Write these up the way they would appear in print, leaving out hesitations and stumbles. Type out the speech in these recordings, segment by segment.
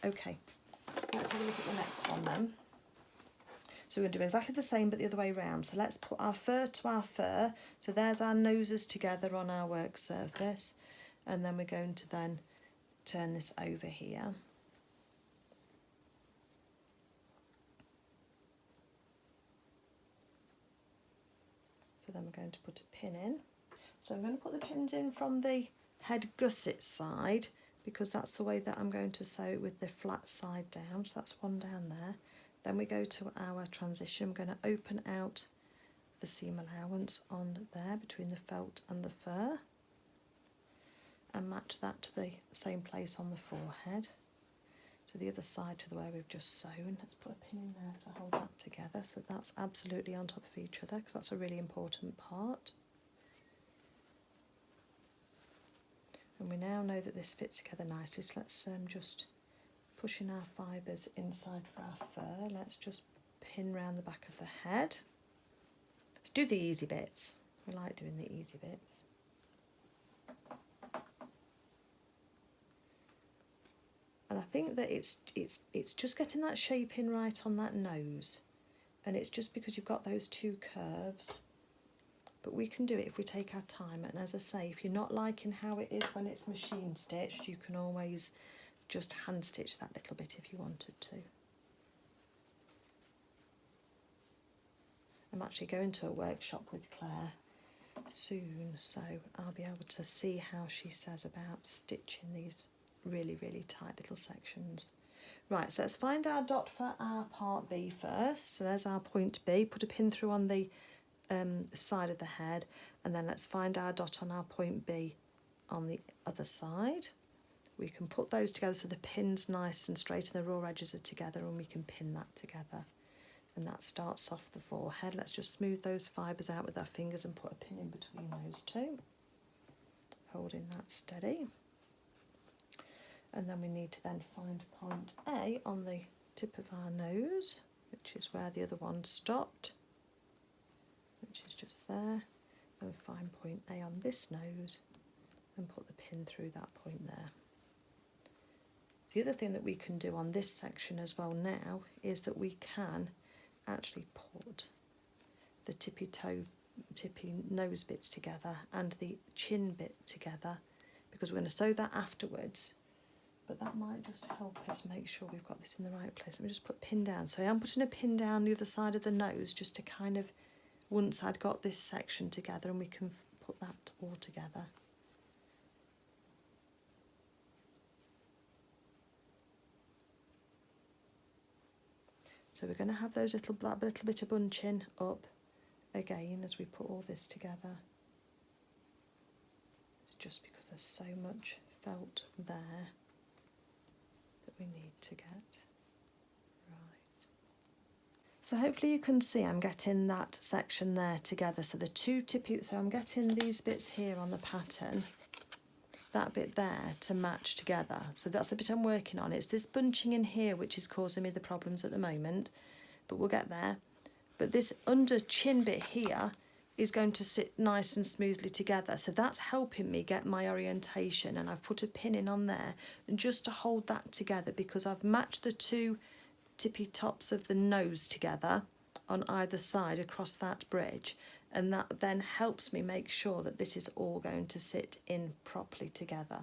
Okay, let's have a look at the next one then. So we're going to do exactly the same but the other way around. So let's put our fur to our fur. So there's our noses together on our work surface. And then we're going to then turn this over here. So then we're going to put a pin in. So I'm going to put the pins in from the head gusset side because that's the way that I'm going to sew it with the flat side down. So that's one down there. Then we go to our transition. I'm going to open out the seam allowance on there between the felt and the fur and match that to the same place on the forehead. To the other side to the way we've just sewn. Let's put a pin in there to hold that together so that's absolutely on top of each other because that's a really important part. And we now know that this fits together nicely, so let's just push in our fibres inside for our fur. Let's just pin round the back of the head. Let's do the easy bits. We like doing the easy bits. And I think that it's just getting that shape in right on that nose. And it's just because you've got those two curves. But we can do it if we take our time. And as I say, if you're not liking how it is when it's machine stitched, you can always just hand stitch that little bit if you wanted to. I'm actually going to a workshop with Claire soon, so I'll be able to see how she says about stitching these really, really tight little sections. Right, so let's find our dot for our part B first. So there's our point B. Put a pin through on the side of the head, and then let's find our dot on our point B on the other side. We can put those together so the pin's nice and straight and the raw edges are together, and we can pin that together. And that starts off the forehead. Let's just smooth those fibres out with our fingers and put a pin in between those two, holding that steady. And then we need to then find point A on the tip of our nose, which is where the other one stopped, which is just there, and find point A on this nose and put the pin through that point there. The other thing that we can do on this section as well now is that we can actually put the tippy nose bits together and the chin bit together, because we're going to sew that afterwards, but that might just help us make sure we've got this in the right place. Let me just put a pin down. So I am putting a pin down the other side of the nose just to kind of, once I'd got this section together, and we can put that all together. So we're going to have those that little bit of bunching up again as we put all this together. It's just because there's so much felt there that we need to get right. So hopefully you can see I'm getting that section there together. So the two tippy, so I'm getting these bits here on the pattern, that bit there to match together. So that's the bit I'm working on. It's this bunching in here which is causing me the problems at the moment, but we'll get there. But this under chin bit here is going to sit nice and smoothly together, so that's helping me get my orientation, and I've put a pin in on there and just to hold that together, because I've matched the two tippy tops of the nose together on either side across that bridge, and that then helps me make sure that this is all going to sit in properly together.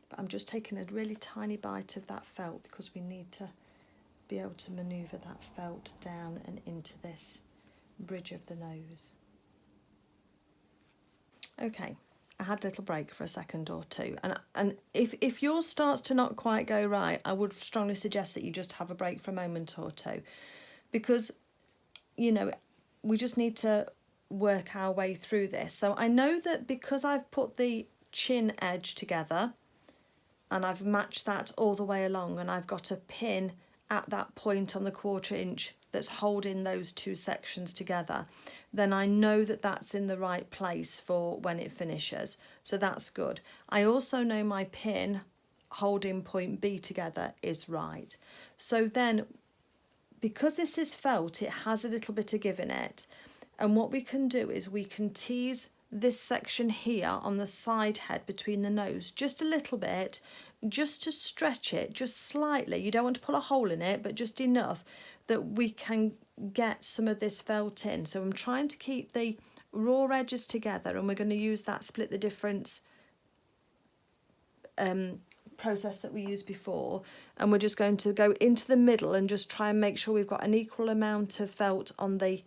But I'm just taking a really tiny bite of that felt because we need to be able to manoeuvre that felt down and into this bridge of the nose. Okay, I had a little break for a second or two, and if yours starts to not quite go right, I would strongly suggest that you just have a break for a moment or two, because, you know, we just need to work our way through this. So I know that because I've put the chin edge together and I've matched that all the way along, and I've got a pin at that point on the 1/4 inch that's holding those two sections together, then I know that that's in the right place for when it finishes. So that's good. I also know my pin holding point B together is right. So then, because this is felt, it has a little bit of give in it. And what we can do is we can tease this section here on the side head between the nose just a little bit, just to stretch it just slightly. You don't want to pull a hole in it, but just enough that we can get some of this felt in. So I'm trying to keep the raw edges together, and we're going to use that split the difference process that we used before, and we're just going to go into the middle and just try and make sure we've got an equal amount of felt on the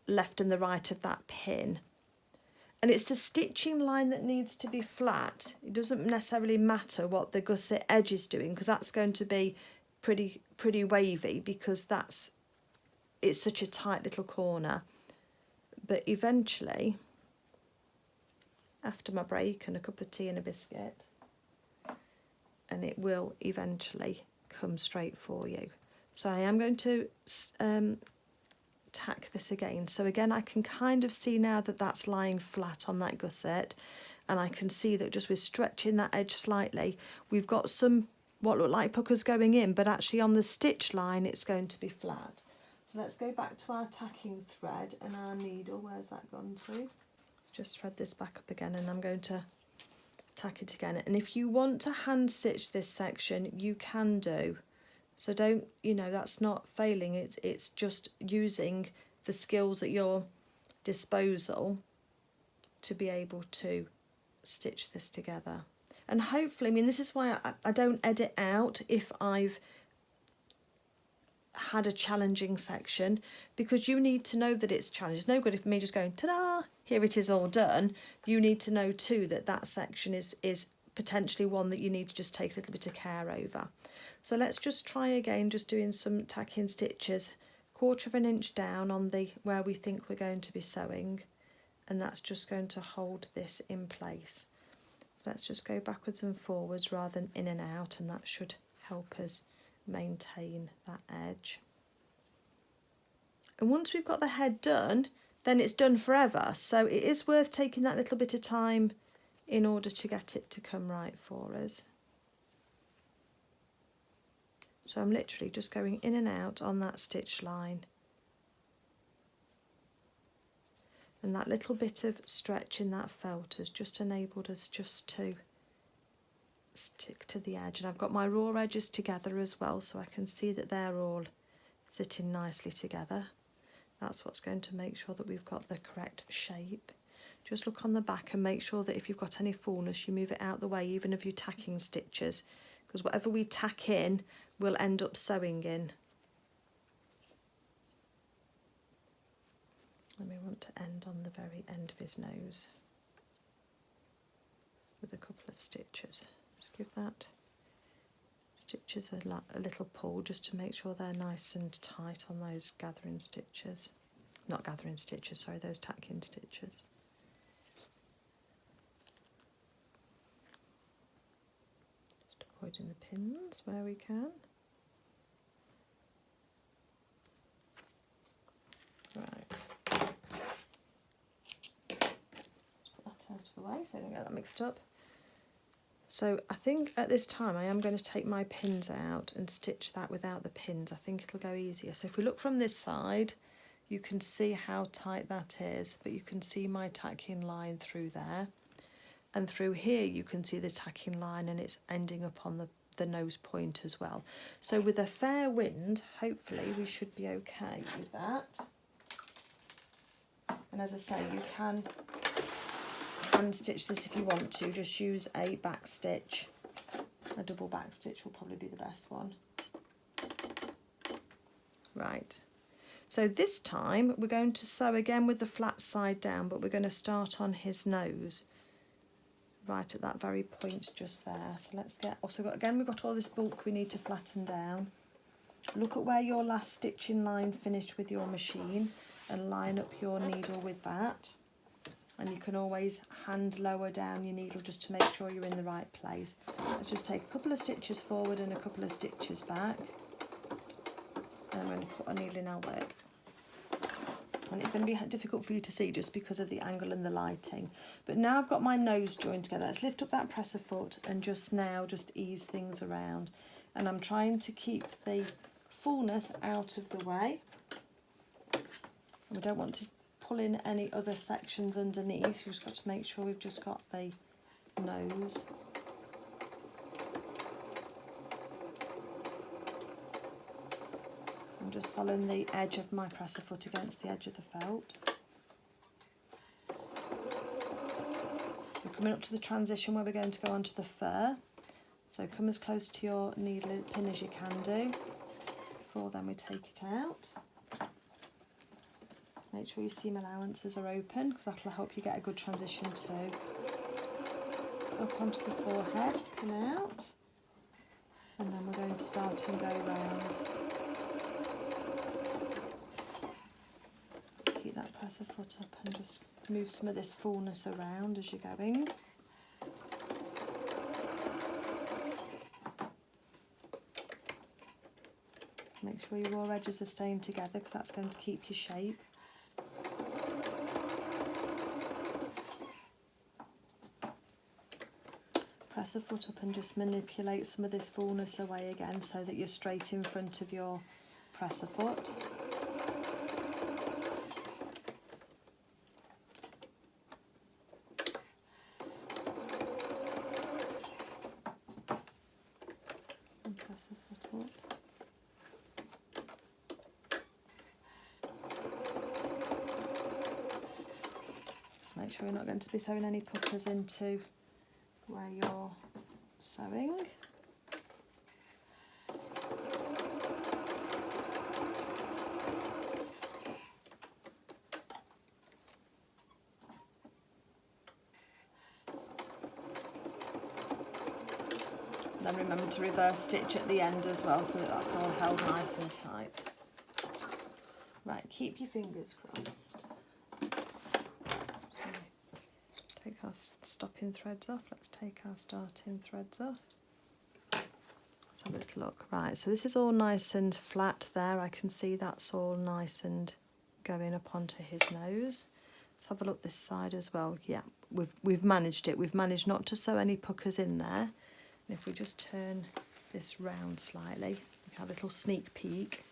left and the right of that pin. And it's the stitching line that needs to be flat. It doesn't necessarily matter what the gusset edge is doing, because that's going to be pretty wavy, because it's such a tight little corner. But eventually, after my break and a cup of tea and a biscuit, and it will eventually come straight for you. So I am going to tack this again. So again, I can kind of see now that that's lying flat on that gusset, and I can see that just with stretching that edge slightly, we've got some what look like puckers going in, but actually on the stitch line it's going to be flat. So let's go back to our tacking thread and our needle. Where's that gone to? Let's just thread this back up again, and I'm going to tack it again. And if you want to hand stitch this section, you can do. So don't, that's not failing. It's just using the skills at your disposal to be able to stitch this together. And hopefully, this is why I don't edit out if I've had a challenging section, because you need to know that it's challenging. It's no good if me just going, ta-da, here it is all done. You need to know too that that section is potentially one that you need to just take a little bit of care over. So let's just try again, just doing some tacking stitches, 1/4 of an inch down on the where we think we're going to be sewing, and that's just going to hold this in place. So let's just go backwards and forwards rather than in and out, and that should help us maintain that edge. And once we've got the head done, then it's done forever. So it is worth taking that little bit of time in order to get it to come right for us. So I'm literally just going in and out on that stitch line. And that little bit of stretch in that felt has just enabled us just to stick to the edge. And I've got my raw edges together as well, so I can see that they're all sitting nicely together. That's what's going to make sure that we've got the correct shape. Just look on the back and make sure that if you've got any fullness, you move it out the way, even of your tacking stitches, because whatever we tack in, we'll end up sewing in. And we want to end on the very end of his nose with a couple of stitches. Just give that stitches a little pull just to make sure they're nice and tight on those gathering stitches. Not gathering stitches, sorry, those tacking stitches. Just avoiding the pins where we can. Right. Let's put that out of the way so I don't get that mixed up. So I think at this time I am going to take my pins out and stitch that without the pins. I think it'll go easier. So if we look from this side, you can see how tight that is, but you can see my tacking line through there. And through here you can see the tacking line, and it's ending up on the nose point as well. So with a fair wind, hopefully we should be okay with that. And as I say, you can hand stitch this if you want to. Just use a back stitch. A double back stitch will probably be the best one. Right. So this time we're going to sew again with the flat side down, but we're going to start on his nose right at that very point just there. So let's get, again we've got all this bulk we need to flatten down. Look at where your last stitching line finished with your machine and line up your needle with that. And you can always hand lower down your needle just to make sure you're in the right place. Let's just take a couple of stitches forward and a couple of stitches back. And I'm going to put a needle in our work. And it's going to be difficult for you to see just because of the angle and the lighting. But now I've got my nose joined together. Let's lift up that presser foot and just ease things around. And I'm trying to keep the fullness out of the way. And we don't want to pull pull in any other sections underneath. We've just got to make sure we've just got the nose. I'm just following the edge of my presser foot against the edge of the felt. We're coming up to the transition where we're going to go onto the fur. So come as close to your needle pin as you can do. Before then we take it out. Make sure your seam allowances are open because that'll help you get a good transition too. Up onto the forehead, pin out. And then we're going to start and go round. Keep that presser foot up and just move some of this fullness around as you're going. Make sure your raw edges are staying together because that's going to keep your shape. Press the foot up and just manipulate some of this fullness away again so that you're straight in front of your presser foot. And press the foot up. Just make sure you're not going to be sewing any puckers into where you're sewing. Then remember to reverse stitch at the end as well so that that's all held nice and tight. Right, keep your fingers crossed. Take our stopping threads off. Let's take our starting threads off. Let's have a little look. Right, so this is all nice and flat there. I can see that's all nice and going up onto his nose. Let's have a look this side as well. Yeah, we've managed it. We've managed not to sew any puckers in there. And if we just turn this round slightly, we have a little sneak peek.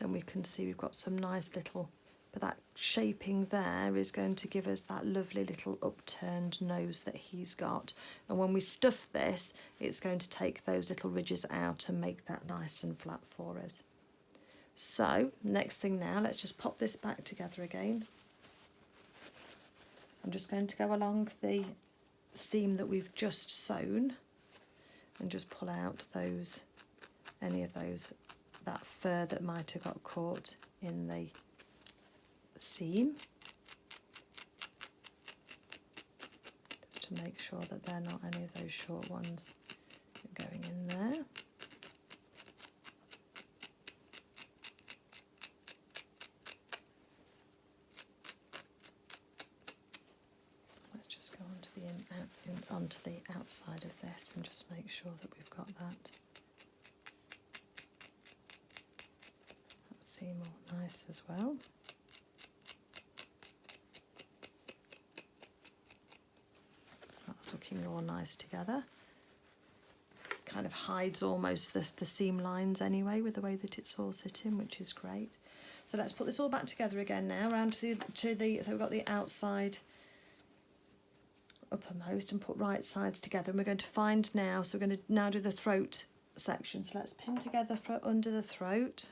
Then we can see we've got some nice little, but that shaping there is going to give us that lovely little upturned nose that he's got. And when we stuff this, it's going to take those little ridges out and make that nice and flat for us. So, next thing now, let's just pop this back together again. I'm just going to go along the seam that we've just sewn and just pull out those, any of those, that fur that might have got caught in the seam, just to make sure that they're not any of those short ones going in there. Let's just go onto the outside of this and just make sure that we've got that seam all nice as well. That's looking all nice together. Kind of hides almost the seam lines anyway with the way that it's all sitting, which is great. So let's put this all back together again now, round to the so we've got the outside uppermost and put right sides together, and we're going to find now, so we're going to now do the throat section. So let's pin together for under the throat.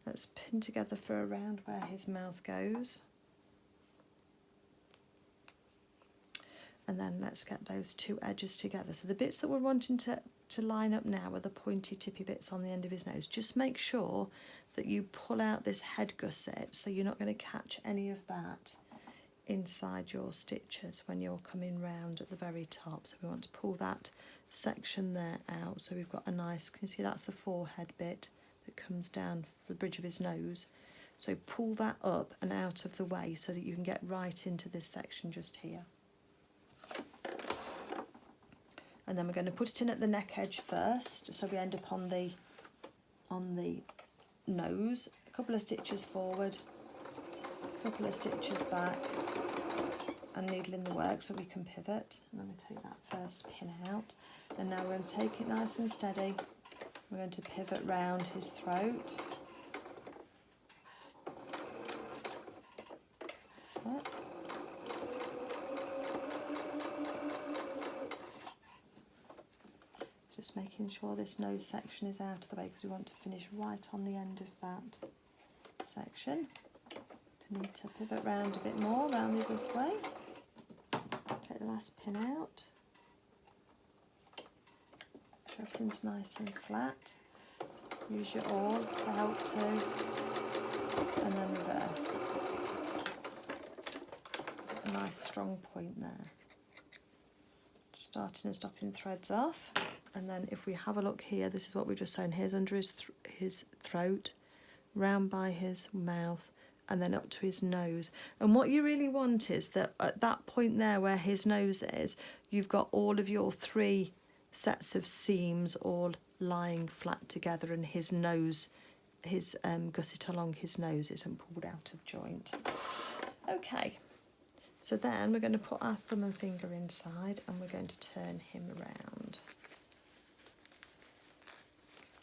Let's pin together for around where his mouth goes. And then let's get those two edges together. So the bits that we're wanting to line up now are the pointy tippy bits on the end of his nose. Just make sure that you pull out this head gusset so you're not going to catch any of that inside your stitches when you're coming round at the very top. So we want to pull that section there out so we've got a nice, can you see that's the forehead bit that comes down the bridge of his nose. So pull that up and out of the way so that you can get right into this section just here. And then we're going to put it in at the neck edge first, so we end up on the nose. A couple of stitches forward, a couple of stitches back, and needle in the work so we can pivot. And then we take that first pin out, and now we're going to take it nice and steady. We're going to pivot round his throat. it. Just making sure this nose section is out of the way because we want to finish right on the end of that section. Need to pivot round a bit more, round the other way. Take the last pin out. Everything's nice and flat. Use your awl to help too. And then reverse. A nice strong point there. Starting and stopping threads off. And then if we have a look here, this is what we've just sewn. Here's under his throat, round by his mouth, and then up to his nose. And what you really want is that at that point there where his nose is, you've got all of your 3 sets of seams all lying flat together, and his nose, his gusset along his nose isn't pulled out of joint. Okay, so then we're going to put our thumb and finger inside and we're going to turn him around.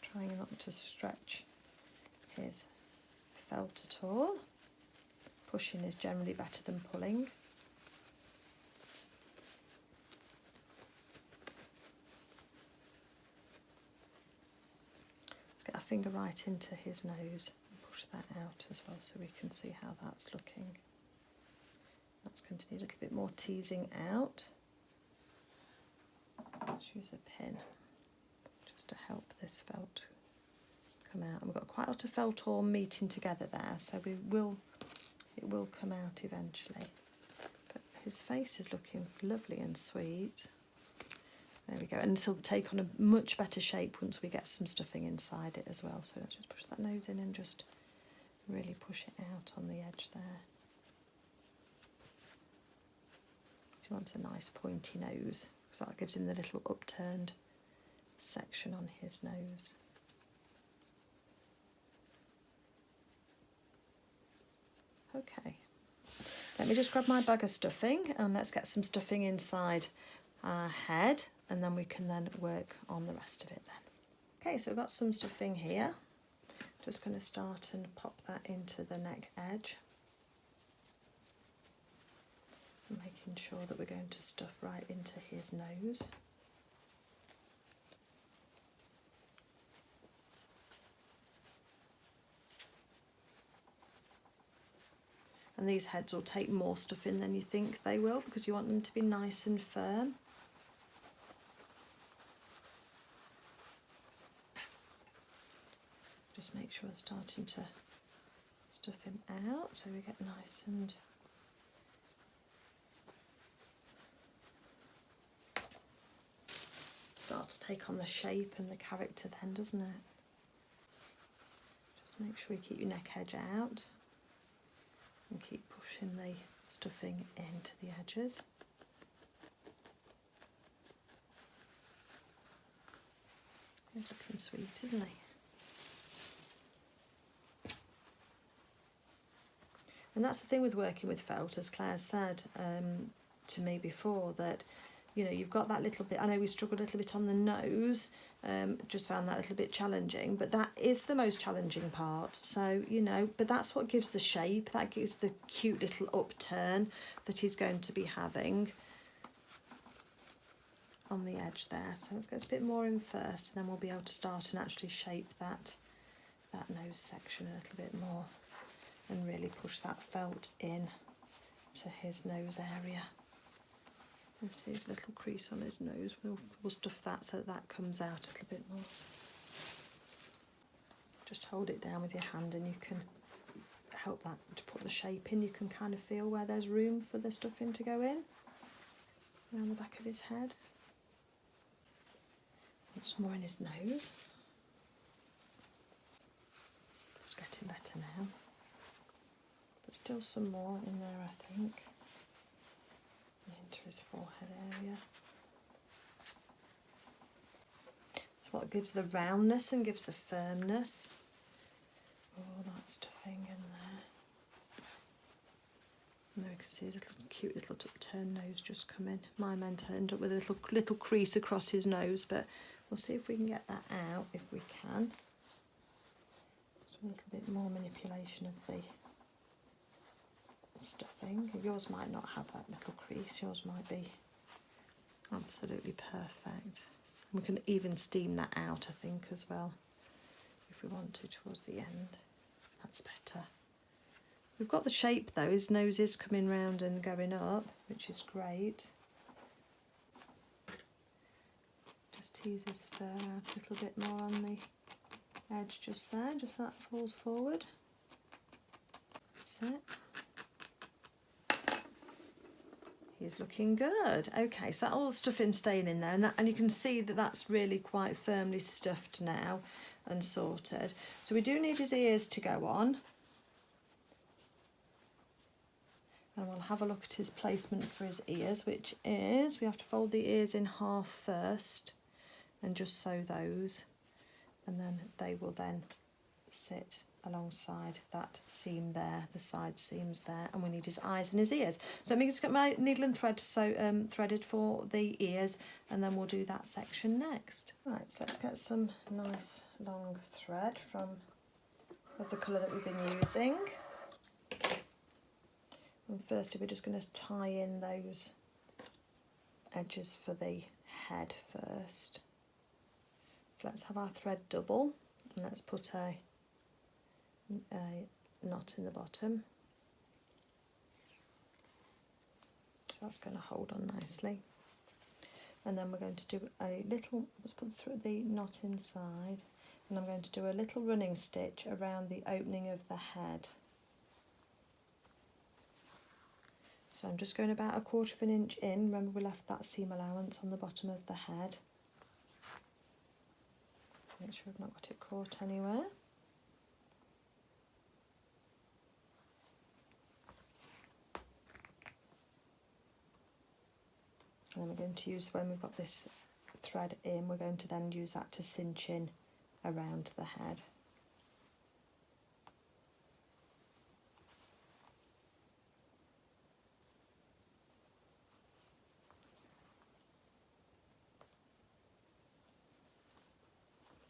Trying not to stretch his felt at all. Pushing is generally better than pulling. Let's get our finger right into his nose and push that out as well so we can see how that's looking. That's going to need a little bit more teasing out. Let's use a pin just to help this felt come out. And we've got quite a lot of felt all meeting together there, so it will come out eventually. But his face is looking lovely and sweet. There we go, and this will take on a much better shape once we get some stuffing inside it as well. So let's just push that nose in and just really push it out on the edge there. He wants a nice pointy nose because that gives him the little upturned section on his nose. Okay, let me just grab my bag of stuffing and let's get some stuffing inside our head, and then we can then work on the rest of it then. Okay, so I've got some stuffing here. Just going to start and pop that into the neck edge. And making sure that we're going to stuff right into his nose. And these heads will take more stuffing than you think they will because you want them to be nice and firm. Just make sure I'm starting to stuff him out so we get nice and starts to take on the shape and the character then, doesn't it? Just make sure you keep your neck edge out and keep pushing the stuffing into the edges. He's looking sweet, isn't he? And that's the thing with working with felt, as Claire said to me before, that you know, you've got that little bit, I know we struggled a little bit on the nose, just found that a little bit challenging, but that is the most challenging part. So, you know, but that's what gives the shape, that gives the cute little upturn that he's going to be having on the edge there. So let's get a bit more in first, and then we'll be able to start and actually shape that nose section a little bit more and really push that felt in to his nose area. And see his little crease on his nose. We'll stuff that so that comes out a little bit more. Just hold it down with your hand and you can help that to put the shape in. You can kind of feel where there's room for the stuffing to go in. Around the back of his head. And some more in his nose. It's getting better now. But still some more in there, I think. Into his forehead area. It's what gives the roundness and gives the firmness. All that stuffing in there. And there we can see his little cute little upturned nose just come in. Mine meant to end up with a little crease across his nose, but we'll see if we can get that out if we can. Just a little bit more manipulation of the stuffing. Yours might not have that little crease, yours might be absolutely perfect. We can even steam that out, I think, as well, if we want to, towards the end. That's better. We've got the shape though, his nose is coming round and going up, which is great. Just tease his fur out a little bit more on the edge just there, just so that falls forward. That's it. He's looking good. Okay, so that all the stuffing staying in there, and you can see that that's really quite firmly stuffed now and sorted. So we do need his ears to go on. And we'll have a look at his placement for his ears, which is, we have to fold the ears in half first and just sew those, and then they will then sit alongside that seam there, the side seams there, and we need his eyes and his ears. So let me just get my needle and thread threaded for the ears, and then we'll do that section next. Right, so let's get some nice long thread of the colour that we've been using. And firstly, we're just going to tie in those edges for the head first. So let's have our thread double, and let's put a knot in the bottom. So that's going to hold on nicely. And then we're going to do a little, let's put the knot inside, and I'm going to do a little running stitch around the opening of the head. So I'm just going about 1/4 inch in. Remember, we left that seam allowance on the bottom of the head. Make sure I've not got it caught anywhere. And then we're going to use, when we've got this thread in, we're going to then use that to cinch in around the head.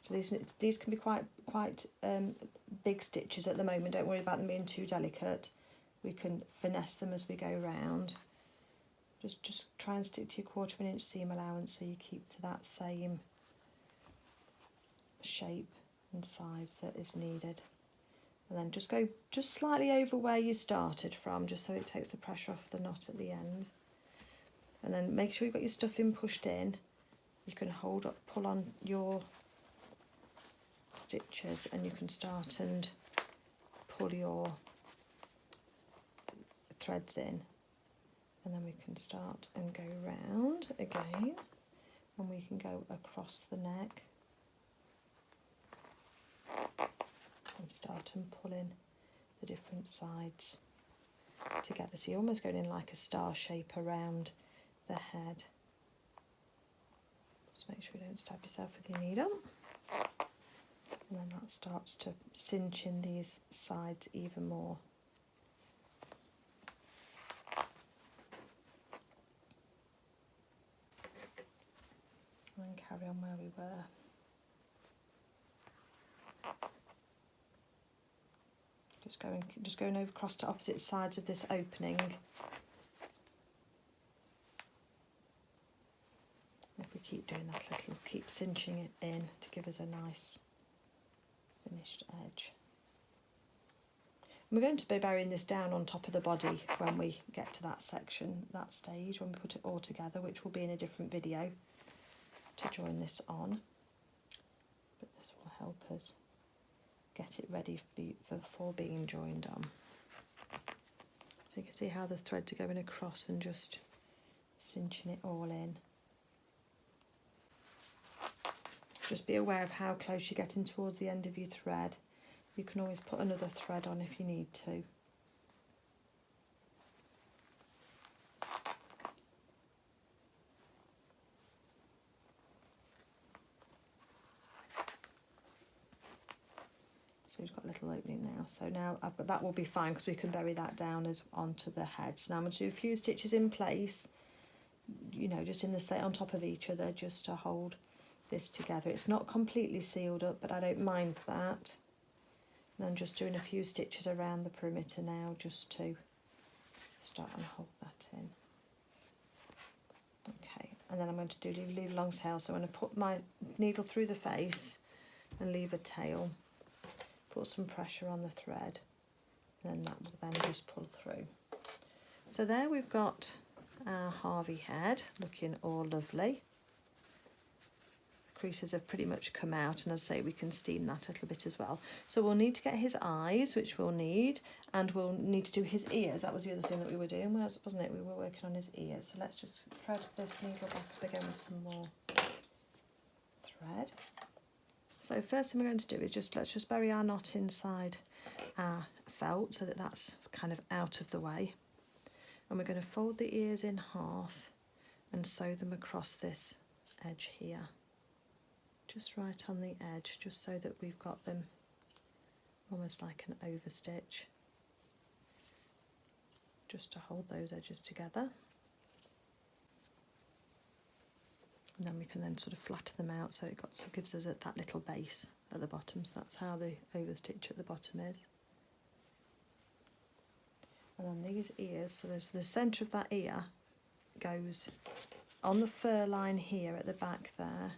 So these can be quite big stitches at the moment. Don't worry about them being too delicate. We can finesse them as we go round. Just try and stick to your 1/4 inch seam allowance so you keep to that same shape and size that is needed. And then just go just slightly over where you started from, just so it takes the pressure off the knot at the end. And then make sure you've got your stuffing pushed in. You can hold up, pull on your stitches, and you can start and pull your threads in, and then we can start and go round again, and we can go across the neck and start and pull in the different sides together. So you're almost going in like a star shape around the head. Just make sure you don't stab yourself with your needle. And then that starts to cinch in these sides even more. And then carry on where we were. Just going over across to opposite sides of this opening. If we keep doing that, it'll keep cinching it in to give us a nice finished edge. And we're going to be burying this down on top of the body when we get to that section, that stage, when we put it all together, which will be in a different video to join this on. But this will help us get it ready for being joined on. So you can see how the threads are going across and just cinching it all in. Just be aware of how close you're getting towards the end of your thread. You can always put another thread on if you need to. So we've got a little opening now. So now that will be fine because we can bury that down as onto the head. So now I'm going to do a few stitches in place, you know, just in the on top of each other, just to hold this together. It's not completely sealed up, but I don't mind that. And I'm just doing a few stitches around the perimeter now, just to start and hold that in. Okay, and then I'm going to do leave a long tail, so I'm going to put my needle through the face and leave a tail, put some pressure on the thread, and then that will then just pull through. So there we've got our Harvey head looking all lovely. The creases have pretty much come out, and as I say, we can steam that a little bit as well. So we'll need to get his eyes, which we'll need, and we'll need to do his ears. That was the other thing that we were doing, wasn't it? We were working on his ears. So let's just thread this needle back up again with some more thread. So first thing we're going to do is let's just bury our knot inside our felt so that that's kind of out of the way. And we're going to fold the ears in half and sew them across this edge here. Just right on the edge, just so that we've got them almost like an overstitch, just to hold those edges together. And then we can then sort of flatten them out so it gives us that little base at the bottom. So that's how the overstitch at the bottom is. And then these ears, so the centre of that ear goes on the fur line here at the back there.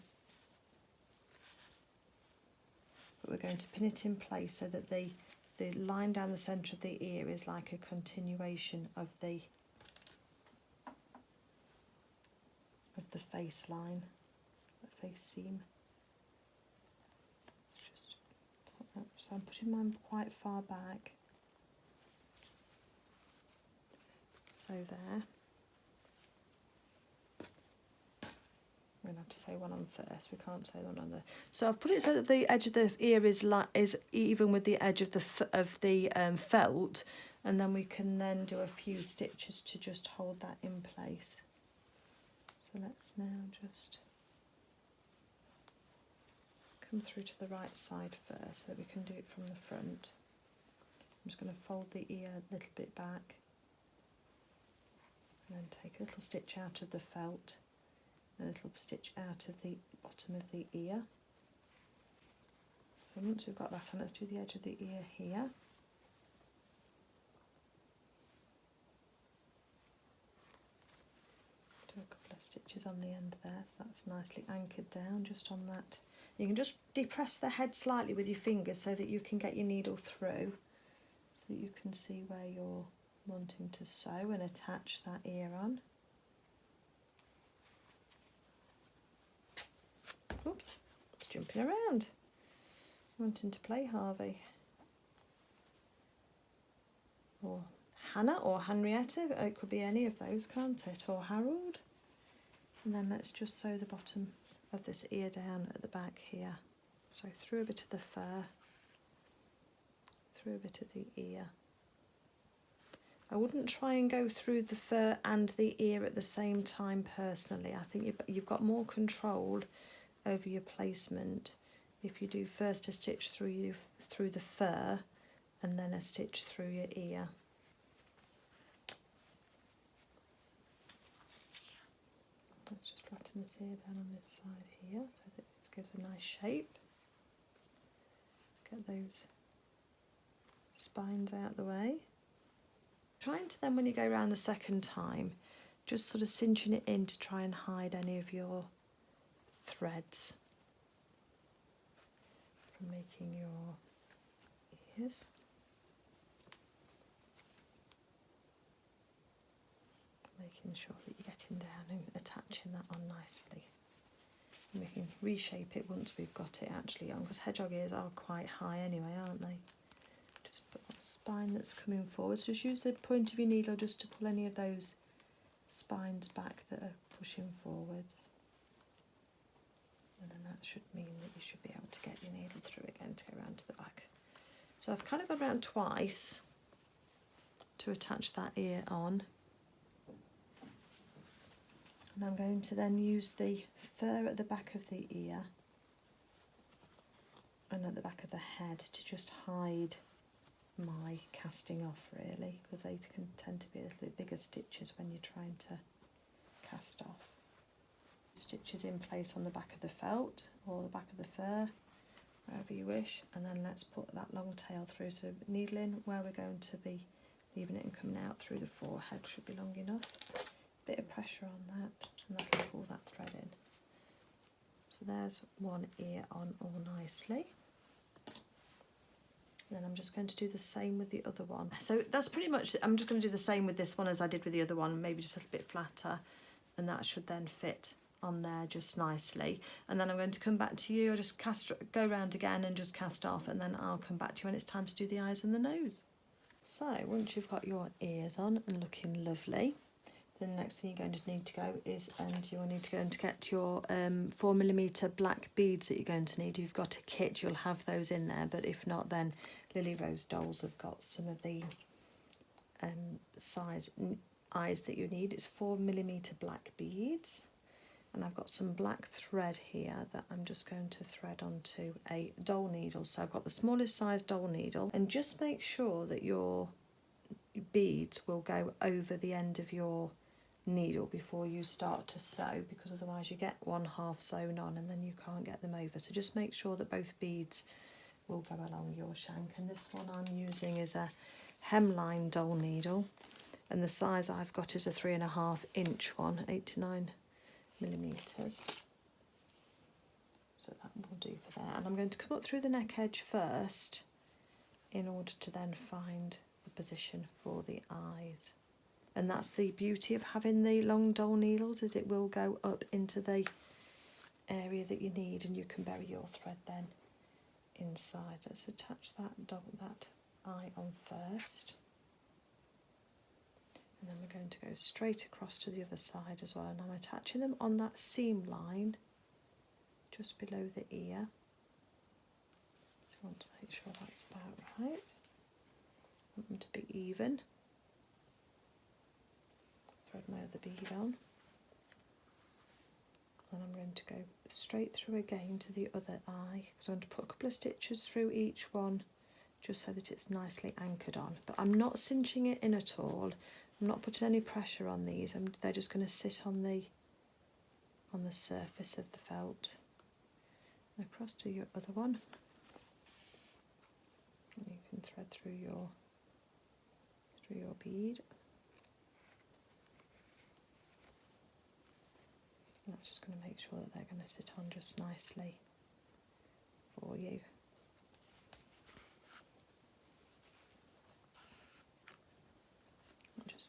But we're going to pin it in place so that the line down the centre of the ear is like a continuation of the face line, the face seam. So I'm putting mine quite far back. So there. We're going to have to sew one on first. We can't sew one on the. So I've put it so that the edge of the ear is even with the edge of the felt, and then we can then do a few stitches to just hold that in place. So let's now just come through to the right side first, so that we can do it from the front. I'm just going to fold the ear a little bit back, and then take a little stitch out of the felt, a little stitch out of the bottom of the ear. So once we've got that on, let's do the edge of the ear here. Do a couple of stitches on the end there, so that's nicely anchored down just on that. You can just depress the head slightly with your fingers so that you can get your needle through, so that you can see where you're wanting to sew and attach that ear on. Oops, it's jumping around. Wanting to play Harvey. Or Hannah or Henrietta, it could be any of those, can't it? Or Harold. And then let's just sew the bottom of this ear down at the back here. So through a bit of the fur, through a bit of the ear. I wouldn't try and go through the fur and the ear at the same time personally. I think you've got more control over your placement if you do first a stitch through the fur and then a stitch through your ear. Let's just flatten this ear down on this side here so that it gives a nice shape. Get those spines out of the way. Trying to then, when you go around the second time, just sort of cinching it in to try and hide any of your threads from making your ears. Making sure that you're getting down and attaching that on nicely. And we can reshape it once we've got it actually on, because hedgehog ears are quite high anyway, aren't they? Just put that spine that's coming forwards. Just use the point of your needle just to pull any of those spines back that are pushing forwards. And then that should mean that you should be able to get your needle through again to go around to the back. So I've kind of gone around twice to attach that ear on. And I'm going to then use the fur at the back of the ear and at the back of the head to just hide my casting off, really, because they can tend to be a little bit bigger stitches when you're trying to cast off. Stitches in place on the back of the felt or the back of the fur, wherever you wish, and then let's put that long tail through. So needle in where we're going to be leaving it and coming out through the forehead should be long enough. Bit of pressure on that and that'll pull that thread in. So there's one ear on all nicely. And then I'm just going to do the same with the other one. So that's pretty much, I'm just going to do the same with this one as I did with the other one, maybe just a little bit flatter, and that should then fit on there just nicely. And then I'm going to come back to you, I'll just go around again and just cast off, and then I'll come back to you when it's time to do the eyes and the nose. So once you've got your ears on and looking lovely, the next thing you're going to need to go is, and you'll need to go and get your 4mm black beads that you're going to need. If you've got a kit, you'll have those in there, but if not, then Lily Rose Dolls have got some of the size eyes that you need. It's 4mm black beads, and I've got some black thread here that I'm just going to thread onto a doll needle. So I've got the smallest size doll needle, and just make sure that your beads will go over the end of your needle before you start to sew, because otherwise you get one half sewn on and then you can't get them over. So just make sure that both beads will go along your shank. And this one I'm using is a hemline doll needle, and the size I've got is a 3.5 inch one, 8 to 9mm. So that will do for there. And I'm going to come up through the neck edge first in order to then find the position for the eyes. And that's the beauty of having the long doll needles, is it will go up into the area that you need, and you can bury your thread then inside. Let's attach that eye on first, and then we're going to go straight across to the other side as well, and I'm attaching them on that seam line just below the ear. So I want to make sure that's about right. I want them to be even. Thread my other bead on, and I'm going to go straight through again to the other eye, because I want to put a couple of stitches through each one just so that it's nicely anchored on. But I'm not cinching it in at all, I'm not putting any pressure on these, they're just going to sit on the surface of the felt. And across to your other one, and you can thread through your bead. That's just going to make sure that they're going to sit on just nicely for you.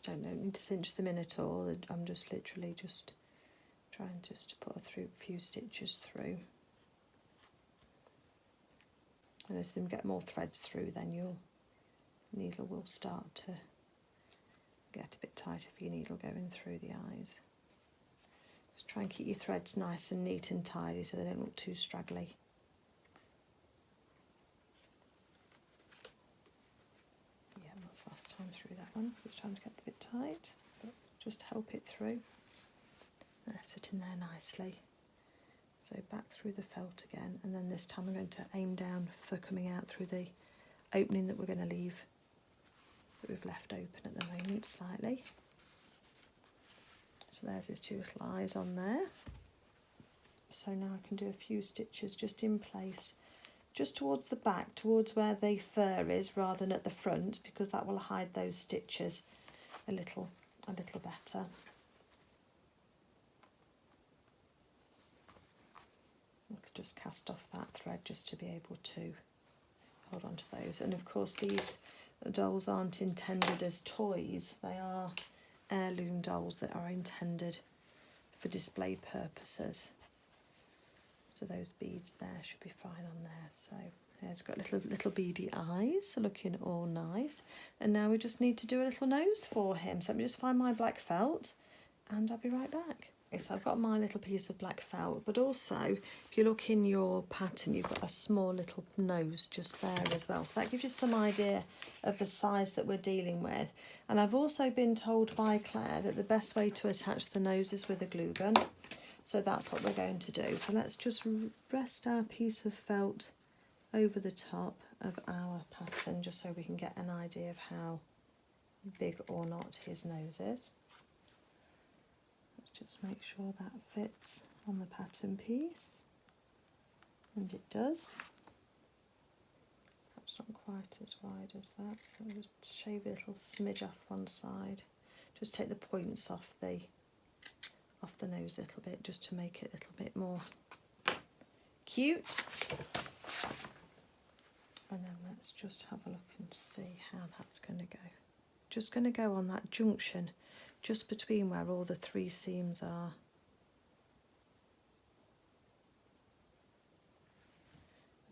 Don't need to cinch them in at all. I'm just literally just trying just to put a few stitches through. And as you get more threads through, then your needle will start to get a bit tighter for your needle going through the eyes. Just try and keep your threads nice and neat and tidy so they don't look too straggly. Yeah, that's last time through that one, so it's time to get a bit tight, but just help it through. They're sitting there nicely. So back through the felt again, and then this time I'm going to aim down for coming out through the opening that we're going to leave, that we've left open at the moment slightly. So there's his two little eyes on there. So now I can do a few stitches just in place, just towards the back, towards where the fur is, rather than at the front, because that will hide those stitches a little better. I could just cast off that thread just to be able to hold on to those. And of course these dolls aren't intended as toys, they are heirloom dolls that are intended for display purposes. So those beads there should be fine on there. So it's got little beady eyes, looking all nice. And now we just need to do a little nose for him. So let me just find my black felt and I'll be right back. Okay, so I've got my little piece of black felt, but also if you look in your pattern, you've got a small little nose just there as well. So that gives you some idea of the size that we're dealing with. And I've also been told by Claire that the best way to attach the nose is with a glue gun. So that's what we're going to do. So let's just rest our piece of felt over the top of our pattern just so we can get an idea of how big or not his nose is. Let's just make sure that fits on the pattern piece, and it does. It's not quite as wide as that, so I'll just shave a little smidge off one side. Just take the points off the nose a little bit, just to make it a little bit more cute. And then let's just have a look and see how that's going to go. Just going to go on that junction, just between where all the 3 seams are.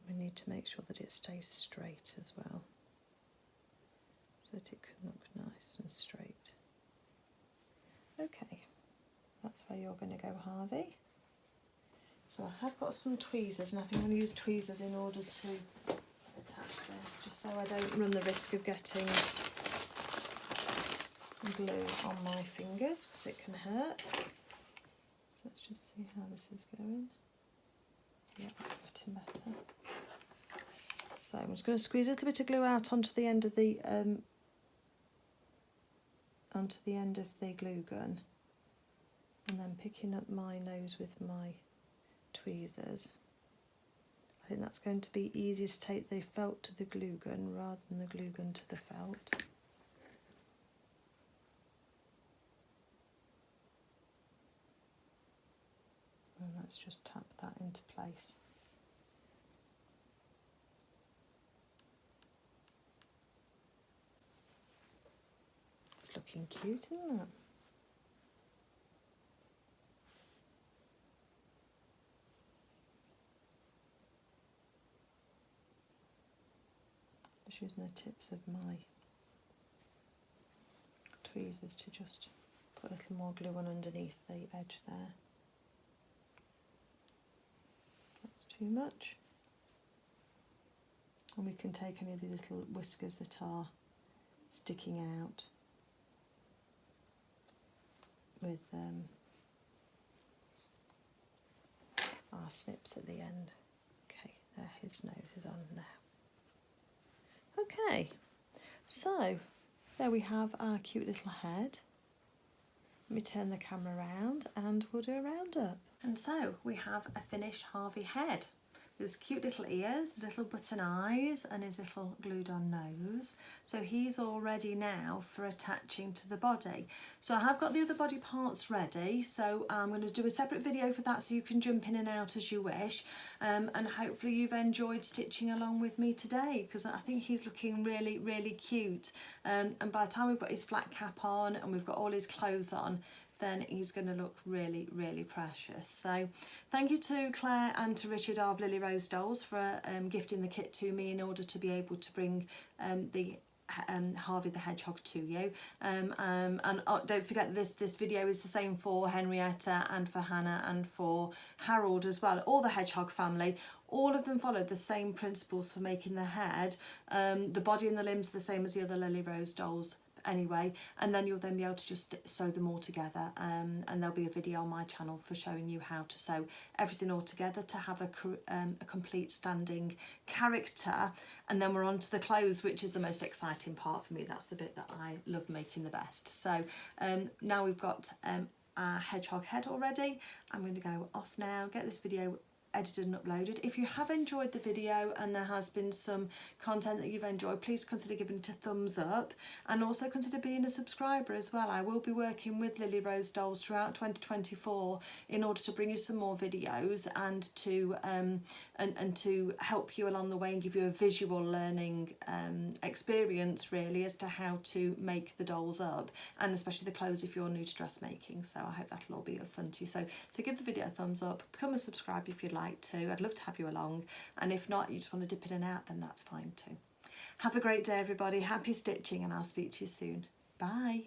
We need to make sure that it stays straight as well, so that it can look nice and straight. Okay, that's where you're going to go, Harvey. So I have got some tweezers, and I think I'm going to use tweezers in order to attach this, just so I don't run the risk of getting glue on my fingers, because it can hurt. So let's just see how this is going. Yeah, it's getting better. So I'm just going to squeeze a little bit of glue out onto the end of the glue gun, and then picking up my nose with my tweezers. I think that's going to be easier to take the felt to the glue gun rather than the glue gun to the felt. And let's just tap that into place. It's looking cute, isn't it? Just using the tips of my tweezers to just put a little more glue on underneath the edge there. That's too much. And we can take any of the little whiskers that are sticking out with our snips at the end. Okay, there, his nose is on now. Okay, so there we have our cute little head. Let me turn the camera around and we'll do a roundup. And so we have a finished Harvey head. His cute little ears, little button eyes, and his little glued on nose. So he's all ready now for attaching to the body. So I have got the other body parts ready, so I'm going to do a separate video for that so you can jump in and out as you wish. And hopefully you've enjoyed stitching along with me today, because I think he's looking really, really cute. And by the time we've got his flat cap on and we've got all his clothes on, then he's going to look really, really precious. So thank you to Claire and to Richard of Lily Rose Dolls for gifting the kit to me in order to be able to bring the Harvey the Hedgehog to you. And don't forget this video is the same for Henrietta and for Hannah and for Harold as well. All the Hedgehog family, all of them followed the same principles for making the head. The body and the limbs are the same as the other Lily Rose dolls anyway, and then you'll then be able to just sew them all together, and there'll be a video on my channel for showing you how to sew everything all together to have a complete standing character. And then we're on to the clothes, which is the most exciting part for me. That's the bit that I love making the best. So now we've got our hedgehog head already. I'm going to go off now, get this video edited and uploaded. If you have enjoyed the video and there has been some content that you've enjoyed, please consider giving it a thumbs up, and also consider being a subscriber as well. I will be working with Lily Rose Dolls throughout 2024 in order to bring you some more videos and to help you along the way and give you a visual learning experience really as to how to make the dolls up, and especially the clothes if you're new to dressmaking. So I hope that'll all be of fun to you. So give the video a thumbs up, become a subscriber if you'd like to. I'd love to have you along, and if not, you just want to dip in and out, then that's fine too. Have a great day everybody, happy stitching, and I'll speak to you soon. Bye.